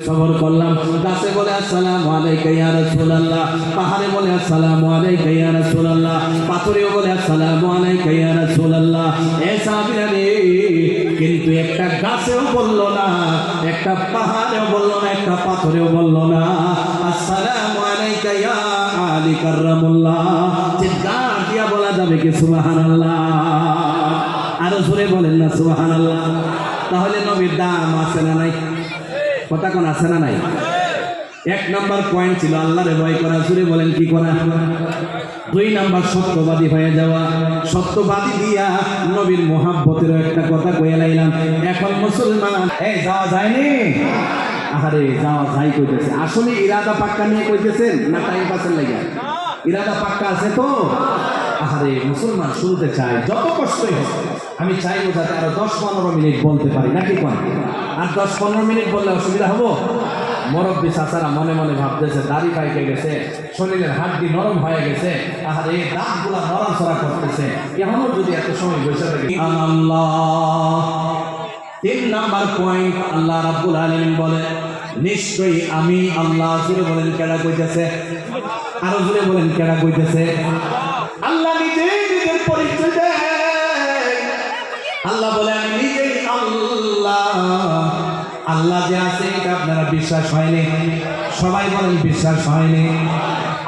সফর করলাম, গাছে বলে আসসালামু আলাইকা ইয়া রাসূলুল্লাহ, পাহাড়ে বলে আসসালামু আলাইকা ইয়া রাসূলুল্লাহ, পাথরেও বলে আসসালামু আলাইকা ইয়া রাসূলুল্লাহ। এ সাহাবীরা রে, কিন্তু একটা গাছেও বলল না, একটা পাহাড়েও বলল না, একটা পাথরেও বলল না আসসালামু আলাইকা ইয়া আলী কাররামুল্লাহ। চিৎকার দিয়া বলা যাবে কি সুবহানাল্লাহ? আরো জোরে বলেন না সুবহানাল্লাহ। তাহলে নবীর দাম আছে না নাই? কথা কোন আছে না নাই? এক নাম্বার পয়েন্ট ছিল আল্লাহরে ভয় করা, জুড়ে বলেন কি করা। দুই নাম্বার সত্যবাদী হয়ে যাওয়া। সত্যবাদী দিয়া নবীর মোহাব্বতের একটা কথা কয়ে লাইলাম। এখন মুসলমান এই যাওয়া যায়নি, আরে যাওয়া যাই কইতেছে। আসলে ইরাদা পাক্কা নিয়ে কইতেছেন না টাইম পাসের লাগিয়া? ইরাদা পাক্কা আছে তো? আরে মুসলমান শুনতে চাই, যত কষ্টই হোক আমি চাইবো যাতে আরো 10-15 মিনিট বলতে পারি, নাকি কোন? আর 10-15 মিনিট বললে অসুবিধা হবো? মুরব্বী চাচারা মনে মনে ভাবতেছে দাড়ি পাইকে গেছে, শরীরের হাড্ডি নরম হয়ে গেছে, আর এই দাঁতগুলা নড়াচড়া করতেছে, এখনো যদি এত সময় বসে থাকে। আল্লাহ। 3 নাম্বার পয়েন্ট, আল্লাহ রাব্বুল আলামিন বলে নিশ্চয়ই আমি আল্লাহ। জুড়ে বলেন কেডা কইতেছে? আরো জুড়ে বলেন কেডা কইতেছে? আল্লাহ নিজে নিজের পরিচয় দেয়। আল্লাহ বলে আমি নিজেই আল্লাহ। আল্লাহ যে আছে এটা আপনারা বিশ্বাস হয়নি? সবাই বলেন বিশ্বাস হয়নি।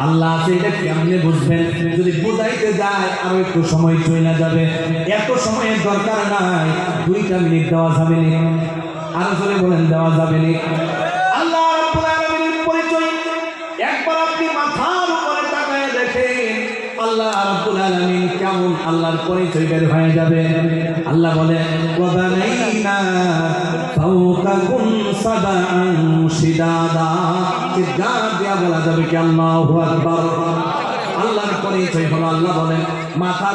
আল্লাহ আছে এটা কেমনে বুঝবেন? যদি বুঝাইতে যায় আরো একটু সময় চলে যাবে। এত সময়ের দরকার নাই, 2টা মিনিট দেওয়া যাবে না? আরো জোরে বলেন দেওয়া যাবে না? আল্লাহ রাব্বুল আলামিনের পরিচয় একবার আপনি মাথার উপরে তাকায় দেখেন, আল্লাহ রাব্বুল আলামিন কেমন, আল্লাহর পরিচয় বের হয়ে যাবে। আল্লাহ বলে ওয়াদানাইনা ফাওকাকুম সাবআন শিদাদা। চিৎকার দিয়া বলা যাবে কি আল্লাহু আকবার। আল্লাহর পরিচয় হলো, আল্লাহ বলেন মাথা